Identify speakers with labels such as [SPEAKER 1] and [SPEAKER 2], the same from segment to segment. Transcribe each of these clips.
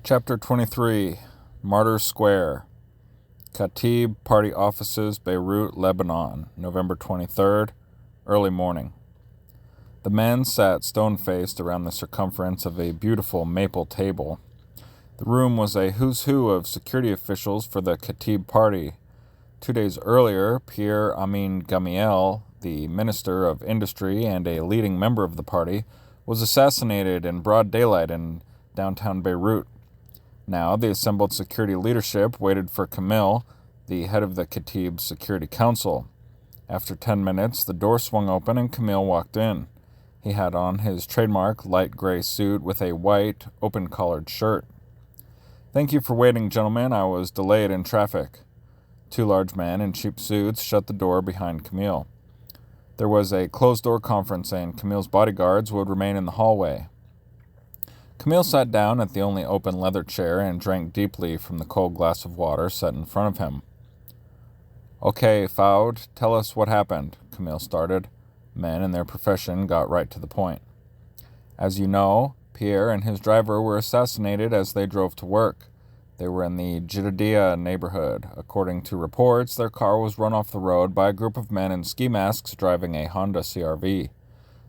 [SPEAKER 1] Chapter 23, Martyrs Square, Khatib Party Offices, Beirut, Lebanon, November 23rd, early morning. The men sat stone-faced around the circumference of a beautiful maple table. The room was a who's who of security officials for the Khatib Party. 2 days earlier, Pierre Amin Gamiel, the Minister of Industry and a leading member of the party, was assassinated in broad daylight in downtown Beirut. Now, the assembled security leadership waited for Kamil, the head of the Khatib Security Council. After 10 minutes, the door swung open and Kamil walked in. He had on his trademark light gray suit with a white, open-collared shirt. "Thank you for waiting, gentlemen. I was delayed in traffic." 2 large men in cheap suits shut the door behind Kamil. There was a closed-door conference, and Kamil's bodyguards would remain in the hallway. Kamil sat down at the only open leather chair and drank deeply from the cold glass of water set in front of him. "Okay, Fouad, tell us what happened," Kamil started. Men in their profession got right to the point. "As you know, Pierre and his driver were assassinated as they drove to work. They were in the Jiddiya neighborhood. According to reports, their car was run off the road by a group of men in ski masks driving a Honda CR-V.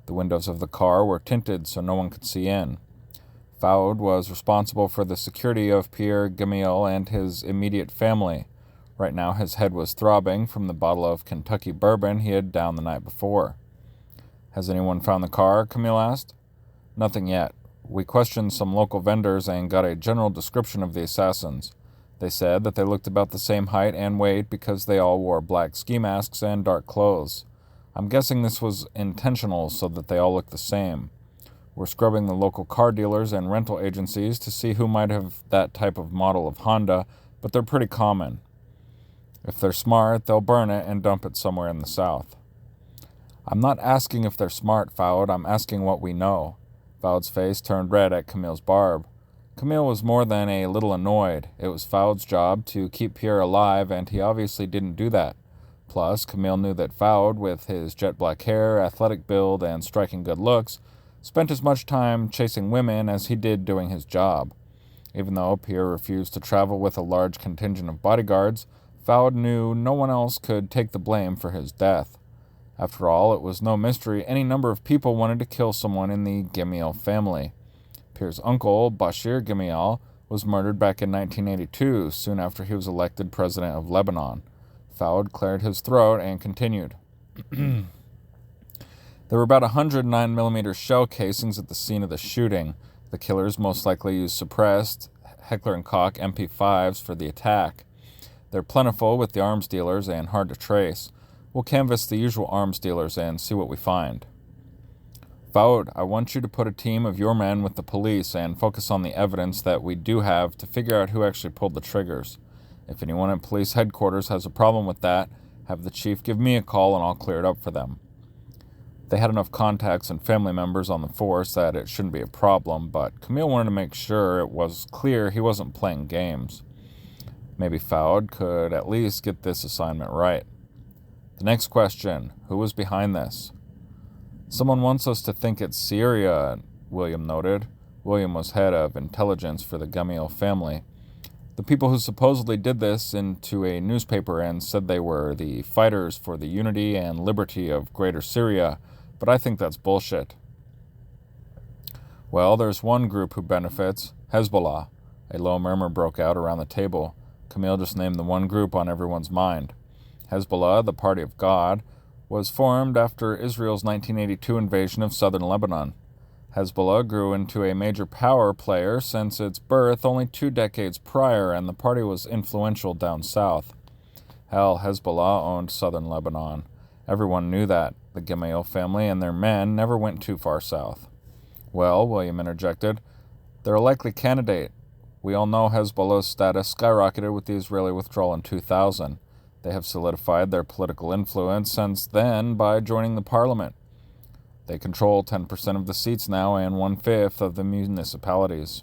[SPEAKER 1] The windows of the car were tinted so no one could see in. Fouad was responsible for the security of Pierre Gamiel and his immediate family. Right now his head was throbbing from the bottle of Kentucky bourbon he had downed the night before. "Has anyone found the car?" Kamil asked. "Nothing yet. We questioned some local vendors and got a general description of the assassins. They said that they looked about the same height and weight because they all wore black ski masks and dark clothes. I'm guessing this was intentional so that they all look the same. We're scrubbing the local car dealers and rental agencies to see who might have that type of model of Honda, but they're pretty common. If they're smart, they'll burn it and dump it somewhere in the south." "I'm not asking if they're smart, Fouad. I'm asking what we know." Fouad's face turned red at Kamil's barb. Kamil was more than a little annoyed. It was Fouad's job to keep Pierre alive, and he obviously didn't do that. Plus, Kamil knew that Fouad, with his jet black hair, athletic build, and striking good looks, spent as much time chasing women as he did doing his job. Even though Pierre refused to travel with a large contingent of bodyguards, Fouad knew no one else could take the blame for his death. After all, it was no mystery any number of people wanted to kill someone in the Gamiel family. Pierre's uncle, Bashir Gamiel, was murdered back in 1982, soon after he was elected president of Lebanon. Fouad cleared his throat and continued. "There were about 100 9mm shell casings at the scene of the shooting. The killers most likely used suppressed Heckler & Koch MP5s for the attack. They're plentiful with the arms dealers and hard to trace. We'll canvass the usual arms dealers and see what we find." "Fouad, I want you to put a team of your men with the police and focus on the evidence that we do have to figure out who actually pulled the triggers. If anyone at police headquarters has a problem with that, have the chief give me a call and I'll clear it up for them." They had enough contacts and family members on the force that it shouldn't be a problem, but Kamil wanted to make sure it was clear he wasn't playing games. Maybe Fouad could at least get this assignment right. "The next question, who was behind this?" "Someone wants us to think it's Syria," William noted. William was head of intelligence for the Gamiel family. "The people who supposedly did this into a newspaper and said they were the fighters for the unity and liberty of Greater Syria, but I think that's bullshit." "Well, there's one group who benefits, Hezbollah." A low murmur broke out around the table. Kamil just named the one group on everyone's mind. Hezbollah, the Party of God, was formed after Israel's 1982 invasion of southern Lebanon. Hezbollah grew into a major power player since its birth only 2 decades prior, and the party was influential down south. Hell, Hezbollah owned southern Lebanon. Everyone knew that. The Gamiel family and their men never went too far south. "Well," William interjected, "they're a likely candidate. We all know Hezbollah's status skyrocketed with the Israeli withdrawal in 2000. They have solidified their political influence since then by joining the parliament. They control 10% of the seats now and 1/5 of the municipalities."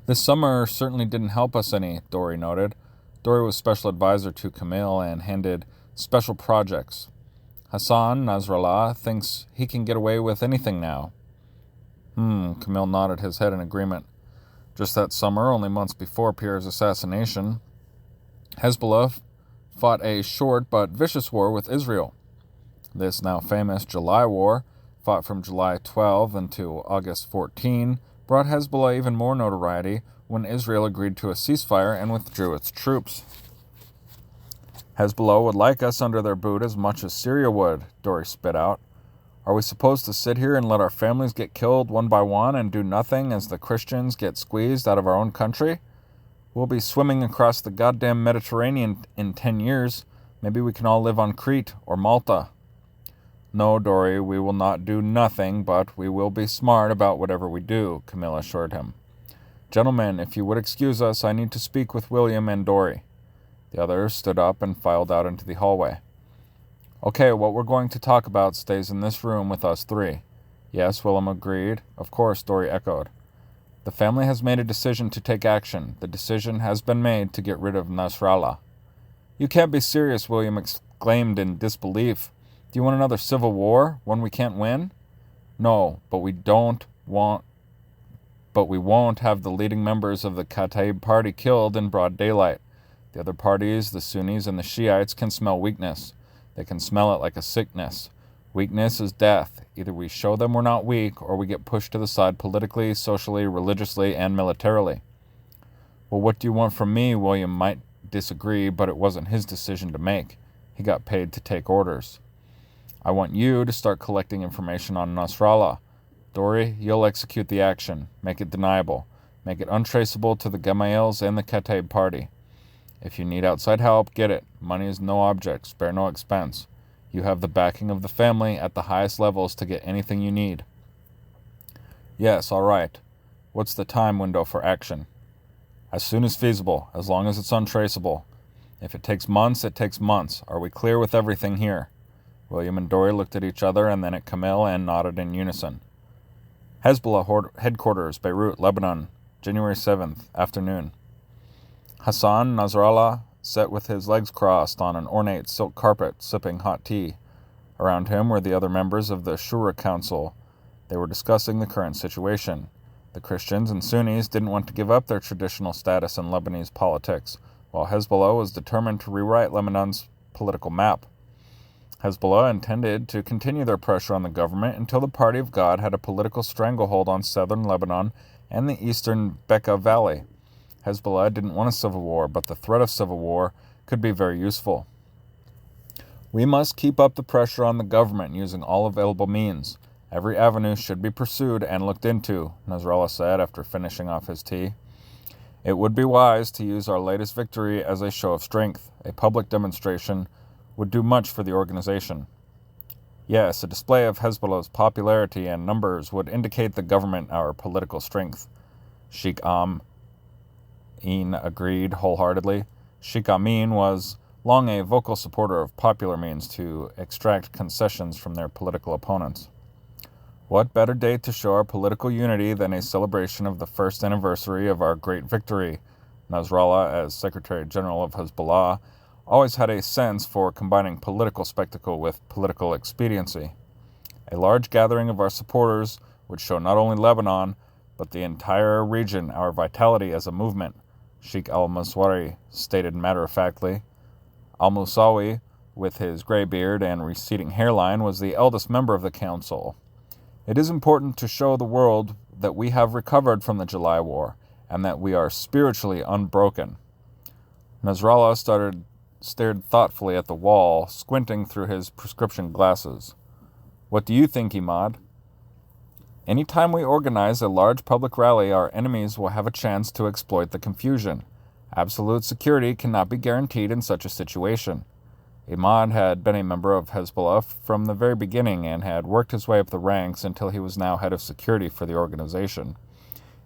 [SPEAKER 1] "This summer certainly didn't help us any," Dory noted. Dory was special advisor to Kamil and handed special projects. "Hassan Nasrallah thinks he can get away with anything now." Kamil nodded his head in agreement. Just that summer, only months before Pierre's assassination, Hezbollah fought a short but vicious war with Israel. This now famous July War, fought from July 12 until August 14, brought Hezbollah even more notoriety when Israel agreed to a ceasefire and withdrew its troops. Hezbollah would like us under their boot as much as Syria would, Dory spit out. Are we supposed to sit here and let our families get killed one by one and do nothing as the Christians get squeezed out of our own country? We'll be swimming across the goddamn Mediterranean in 10 years. Maybe we can all live on Crete or Malta. No, Dory, we will not do nothing, but we will be smart about whatever we do, Camille assured him. Gentlemen, if you would excuse us, I need to speak with William and Dory. The others stood up and filed out into the hallway. Okay, what we're going to talk about stays in this room with us three. Yes, William agreed. Of course, Dory echoed. The family has made a decision to take action. The decision has been made to get rid of Nasrallah. You can't be serious, William exclaimed in disbelief. Do you want another civil war, one we can't win? No, but we won't have the leading members of the khatib party killed in broad daylight. The other parties, the Sunnis and the Shiites, can smell weakness. They can smell it like a sickness. Weakness is death. Either we show them we're not weak, or we get pushed to the side politically, socially, religiously, and militarily. Well, what do you want from me? William might disagree, but it wasn't his decision to make. He got paid to take orders. I want you to start collecting information on Nasrallah. Dory, you'll execute the action. Make it deniable. Make it untraceable to the Gemails and the khatib party. If you need outside help, get it. Money is no object. Spare no expense. You have the backing of the family at the highest levels to get anything you need. Yes, all right. What's the time window for action? As soon as feasible, as long as it's untraceable. If it takes months, it takes months. Are we clear with everything here? William and Dory looked at each other and then at Camille and nodded in unison. Hezbollah headquarters, Beirut, Lebanon, January 7th, afternoon. Hassan Nasrallah sat with his legs crossed on an ornate silk carpet, sipping hot tea. Around him were the other members of the Shura Council. They were discussing the current situation. The Christians and Sunnis didn't want to give up their traditional status in Lebanese politics, while Hezbollah was determined to rewrite Lebanon's political map. Hezbollah intended to continue their pressure on the government until the Party of God had a political stranglehold on southern Lebanon and the eastern Bekaa Valley. Hezbollah didn't want a civil war, but the threat of civil war could be very useful. We must keep up the pressure on the government using all available means. Every avenue should be pursued and looked into, Nasrallah said after finishing off his tea. It would be wise to use our latest victory as a show of strength. A public demonstration would do much for the organization. Yes, a display of Hezbollah's popularity and numbers would indicate the government our political strength. Sheikh Amin agreed wholeheartedly. Sheikh Amin was long a vocal supporter of popular means to extract concessions from their political opponents. What better day to show our political unity than a celebration of the first anniversary of our great victory? Nasrallah, as Secretary General of Hezbollah, always had a sense for combining political spectacle with political expediency. A large gathering of our supporters would show not only Lebanon, but the entire region our vitality as a movement, Sheikh al-Maswari stated matter-of-factly. Al-Musawi, with his gray beard and receding hairline, was the eldest member of the council. It is important to show the world that we have recovered from the July War, and that we are spiritually unbroken. Nasrallah stared thoughtfully at the wall, squinting through his prescription glasses. What do you think, Imad? Any time we organize a large public rally, our enemies will have a chance to exploit the confusion. Absolute security cannot be guaranteed in such a situation. Imad had been a member of Hezbollah from the very beginning and had worked his way up the ranks until he was now head of security for the organization.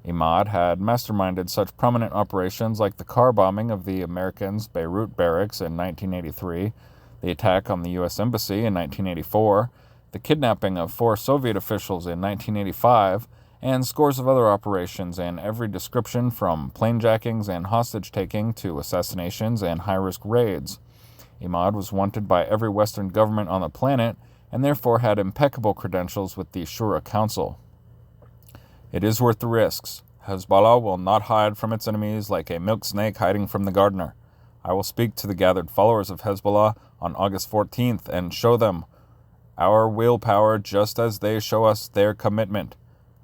[SPEAKER 1] Imad had masterminded such prominent operations like the car bombing of the Americans' Beirut barracks in 1983, the attack on the U.S. Embassy in 1984, the kidnapping of 4 Soviet officials in 1985, and scores of other operations in every description from planejackings and hostage-taking to assassinations and high-risk raids. Imad was wanted by every Western government on the planet and therefore had impeccable credentials with the Shura Council. It is worth the risks. Hezbollah will not hide from its enemies like a milk snake hiding from the gardener. I will speak to the gathered followers of Hezbollah on August 14th and show them our willpower just as they show us their commitment.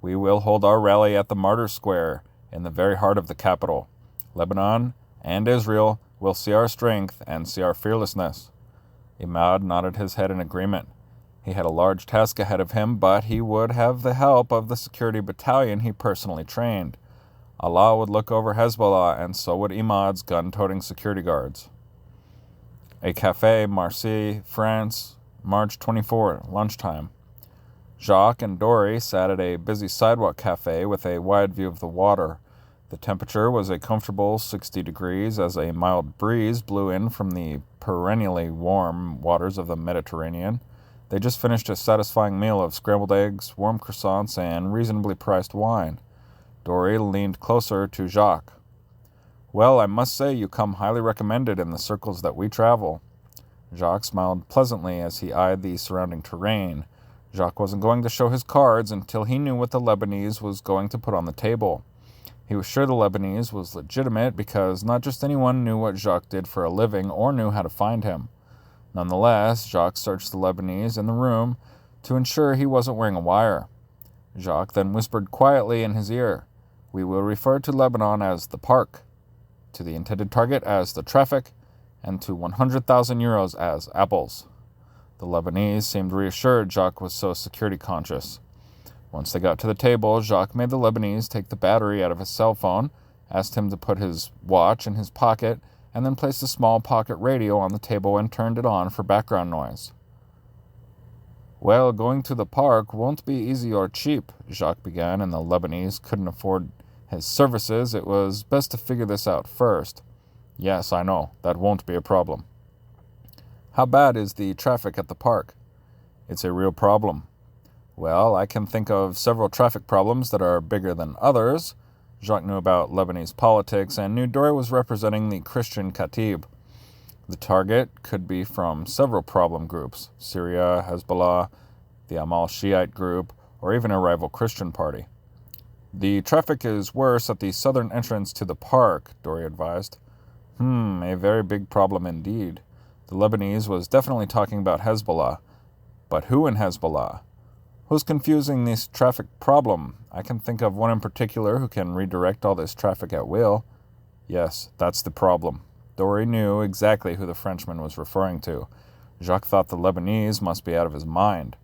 [SPEAKER 1] We will hold our rally at the Martyrs Square in the very heart of the capital. Lebanon and Israel will see our strength and see our fearlessness. Imad nodded his head in agreement. He had a large task ahead of him, but he would have the help of the security battalion he personally trained. Allah would look over Hezbollah, and so would Imad's gun-toting security guards. A cafe, Marseille, France, March 24, lunchtime. Jacques and Dory sat at a busy sidewalk cafe with a wide view of the water. The temperature was a comfortable 60 degrees as a mild breeze blew in from the perennially warm waters of the Mediterranean. They just finished a satisfying meal of scrambled eggs, warm croissants, and reasonably priced wine. Dory leaned closer to Jacques. Well, I must say you come highly recommended in the circles that we travel. Jacques smiled pleasantly as he eyed the surrounding terrain. Jacques wasn't going to show his cards until he knew what the Lebanese was going to put on the table. He was sure the Lebanese was legitimate because not just anyone knew what Jacques did for a living or knew how to find him. Nonetheless, Jacques searched the Lebanese in the room to ensure he wasn't wearing a wire. Jacques then whispered quietly in his ear, "We will refer to Lebanon as the park, to the intended target as the traffic, and to 100,000 euros as apples." The Lebanese seemed reassured Jacques was so security conscious. Once they got to the table, Jacques made the Lebanese take the battery out of his cell phone, asked him to put his watch in his pocket, and then placed a small pocket radio on the table and turned it on for background noise. "Well, going to the park won't be easy or cheap," Jacques began, and the Lebanese couldn't afford his services. It was best to figure this out first. "Yes, I know. That won't be a problem." "How bad is the traffic at the park?" "It's a real problem." "Well, I can think of several traffic problems that are bigger than others." Jacques knew about Lebanese politics and knew Dory was representing the Christian khatib. The target could be from several problem groups, Syria, Hezbollah, the Amal Shiite group, or even a rival Christian party. "The traffic is worse at the southern entrance to the park," Dory advised. A very big problem indeed. The Lebanese was definitely talking about Hezbollah. But who in Hezbollah? Who's confusing this traffic problem? I can think of one in particular who can redirect all this traffic at will. Yes, that's the problem. Dory knew exactly who the Frenchman was referring to. Jacques thought the Lebanese must be out of his mind.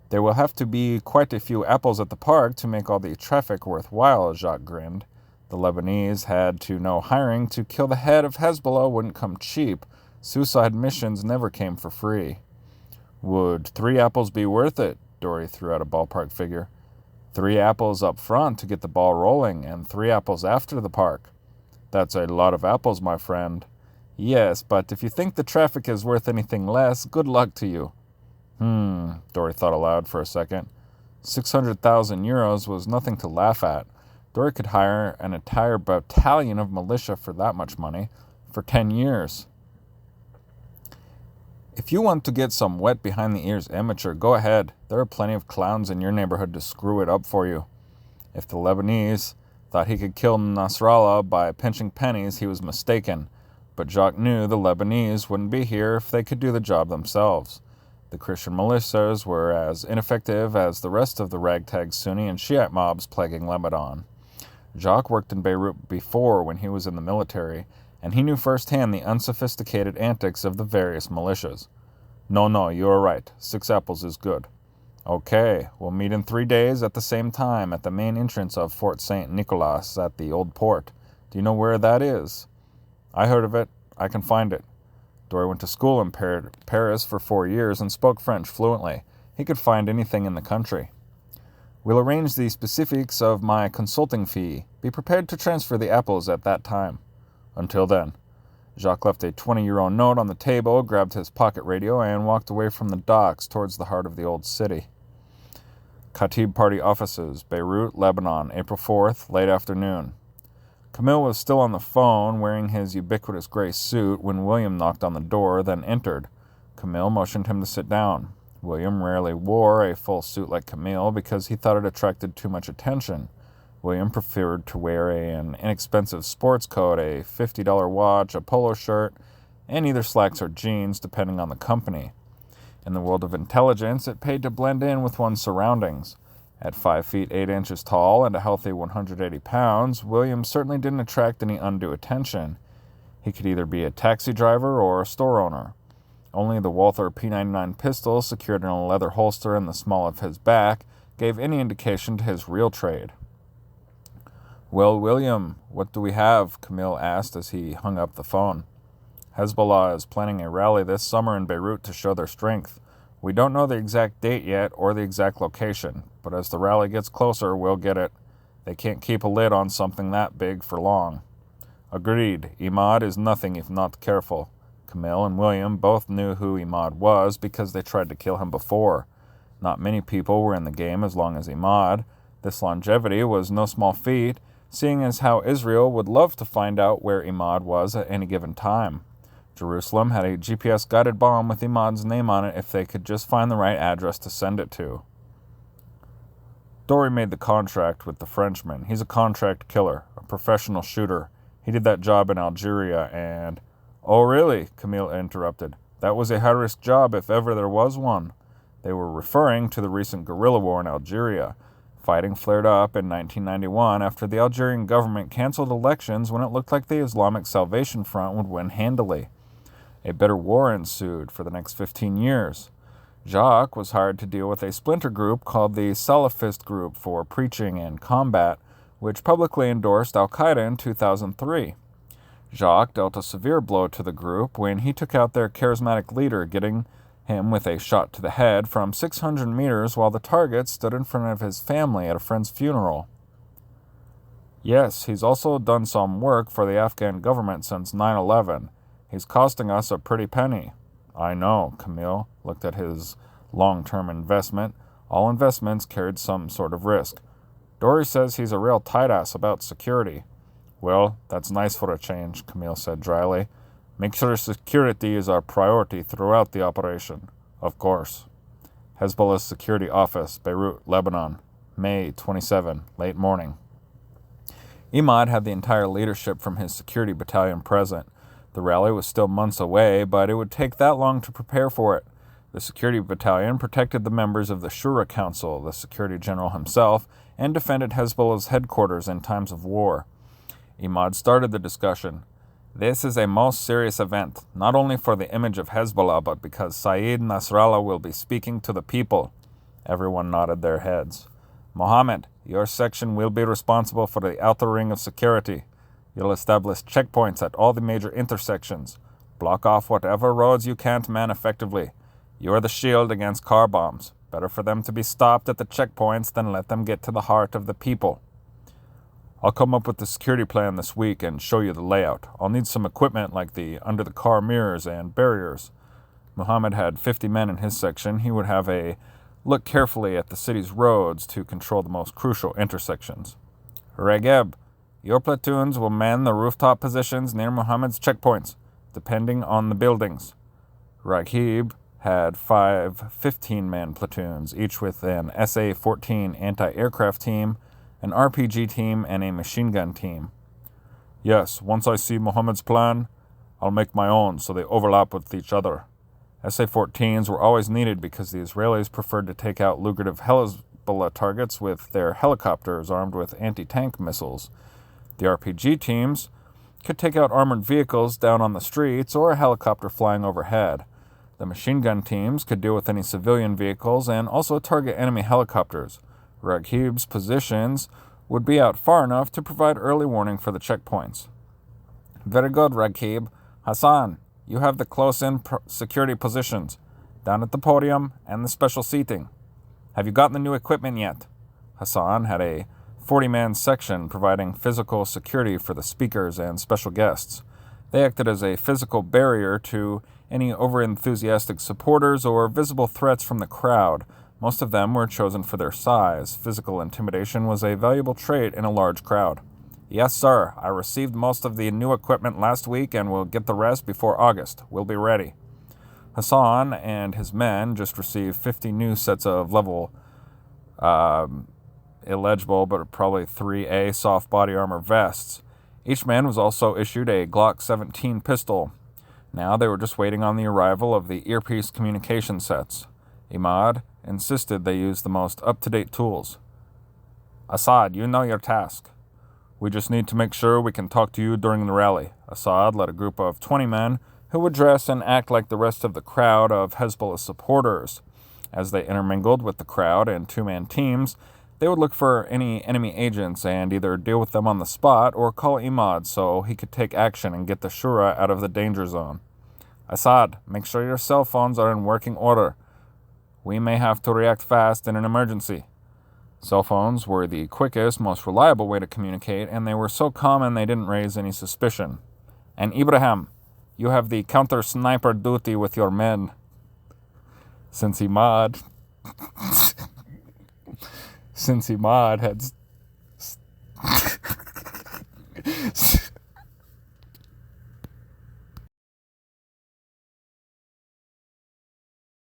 [SPEAKER 1] "There will have to be quite a few apples at the park to make all the traffic worthwhile," Jacques grinned. The Lebanese had to know hiring to kill the head of Hezbollah wouldn't come cheap. Suicide missions never came for free. "Would 3 apples be worth it?" Dory threw out a ballpark figure. 3 apples up front to get the ball rolling, and 3 apples after the park. "That's a lot of apples, my friend." "Yes, but if you think the traffic is worth anything less, good luck to you." Dory thought aloud for a second. 600,000 euros was nothing to laugh at. Dory could hire an entire battalion of militia for that much money, for 10 years. "If you want to get some wet behind the ears amateur, go ahead. There are plenty of clowns in your neighborhood to screw it up for you." If the Lebanese thought he could kill Nasrallah by pinching pennies, he was mistaken. But Jacques knew the Lebanese wouldn't be here if they could do the job themselves. The Christian militias were as ineffective as the rest of the ragtag Sunni and Shiite mobs plaguing Lebanon. Jacques worked in Beirut before when he was in the military, and he knew firsthand the unsophisticated antics of the various militias. No, you are right. 6 apples is good." "Okay, we'll meet in 3 days at the same time at the main entrance of Fort St. Nicolas at the Old Port. Do you know where that is?" "I heard of it. I can find it." Dory went to school in Paris for 4 years and spoke French fluently. He could find anything in the country. "We'll arrange the specifics of my consulting fee. Be prepared to transfer the apples at that time." "Until then." Jacques left a 20-euro note on the table, grabbed his pocket radio, and walked away from the docks towards the heart of the old city. Khatib Party Offices, Beirut, Lebanon, April 4th, late afternoon. Camille was still on the phone, wearing his ubiquitous gray suit, when William knocked on the door, then entered. Camille motioned him to sit down. William rarely wore a full suit like Camille because he thought it attracted too much attention. William preferred to wear an inexpensive sports coat, a $50 watch, a polo shirt, and either slacks or jeans, depending on the company. In the world of intelligence, it paid to blend in with one's surroundings. At 5 feet 8 inches tall and a healthy 180 pounds, William certainly didn't attract any undue attention. He could either be a taxi driver or a store owner. Only the Walther P99 pistol, secured in a leather holster in the small of his back, gave any indication to his real trade. "Well, William, what do we have?" Camille asked as he hung up the phone. "Hezbollah is planning a rally this summer in Beirut to show their strength. We don't know the exact date yet or the exact location, but as the rally gets closer, we'll get it. They can't keep a lid on something that big for long." "Agreed. Imad is nothing if not careful." Camille and William both knew who Imad was because they tried to kill him before. Not many people were in the game as long as Imad. This longevity was no small feat, seeing as how Israel would love to find out where Imad was at any given time. Jerusalem had a GPS-guided bomb with Imad's name on it if they could just find the right address to send it to. Dory made the contract with the Frenchman. He's a contract killer, a professional shooter. He did that job in Algeria and... "Oh, really?" Camille interrupted. "That was a high-risk job if ever there was one." They were referring to the recent guerrilla war in Algeria. Fighting flared up in 1991 after the Algerian government canceled elections when it looked like the Islamic Salvation Front would win handily. A bitter war ensued for the next 15 years. Jacques was hired to deal with a splinter group called the Salafist Group for Preaching and Combat, which publicly endorsed Al-Qaeda in 2003. Jacques dealt a severe blow to the group when he took out their charismatic leader, getting him with a shot to the head from 600 meters while the target stood in front of his family at a friend's funeral. Yes, he's also done some work for the Afghan government since 9/11. He's costing us a pretty penny. I know, Camille looked at his long-term investment. All investments carried some sort of risk. Dory says he's a real tight-ass about security. Well, that's nice for a change, Camille said dryly. Make sure security is our priority throughout the operation. Of course. Hezbollah's Security Office, Beirut, Lebanon, May 27, late morning. Imad had the entire leadership from his security battalion present. The rally was still months away, but it would take that long to prepare for it. The security battalion protected the members of the Shura Council, the security general himself, and defended Hezbollah's headquarters in times of war. Imad started the discussion. This is a most serious event, not only for the image of Hezbollah, but because Saeed Nasrallah will be speaking to the people. Everyone nodded their heads. Mohammed, your section will be responsible for the outer ring of security. You'll establish checkpoints at all the major intersections. Block off whatever roads you can't man effectively. You are the shield against car bombs. Better for them to be stopped at the checkpoints than let them get to the heart of the people. I'll come up with the security plan this week and show you the layout. I'll need some equipment like the under-the-car mirrors and barriers. Muhammad had 50 men in his section. He would have a look carefully at the city's roads to control the most crucial intersections. Regeb, your platoons will man the rooftop positions near Muhammad's checkpoints, depending on the buildings. Raghib had 5 15-man platoons, each with an SA-14 anti-aircraft team, an RPG team, and a machine gun team. Yes, once I see Muhammad's plan, I'll make my own so they overlap with each other. SA-14s were always needed because the Israelis preferred to take out lucrative Hezbollah targets with their helicopters armed with anti-tank missiles. The RPG teams could take out armored vehicles down on the streets or a helicopter flying overhead. The machine gun teams could deal with any civilian vehicles and also target enemy helicopters. Raghib's positions would be out far enough to provide early warning for the checkpoints. Very good, Raghib. Hassan, you have the close-in security positions, down at the podium and the special seating. Have you gotten the new equipment yet? Hassan had a 40-man section providing physical security for the speakers and special guests. They acted as a physical barrier to any over-enthusiastic supporters or visible threats from the crowd. Most of them were chosen for their size. Physical intimidation was a valuable trait in a large crowd. Yes, sir. I received most of the new equipment last week and will get the rest before August. We'll be ready. Hassan and his men just received 50 new sets of level illegible, but probably 3A soft body armor vests. Each man was also issued a Glock 17 pistol. Now they were just waiting on the arrival of the earpiece communication sets. Imad insisted they use the most up-to-date tools. Assad, you know your task. We just need to make sure we can talk to you during the rally. Assad led a group of 20 men who would dress and act like the rest of the crowd of Hezbollah supporters. As they intermingled with the crowd in two-man teams, they would look for any enemy agents and either deal with them on the spot or call Imad so he could take action and get the Shura out of the danger zone. Assad, make sure your cell phones are in working order. We may have to react fast in an emergency. Cell phones were the quickest, most reliable way to communicate, and they were so common they didn't raise any suspicion. And Ibrahim, you have the counter-sniper duty with your men. Since Imad had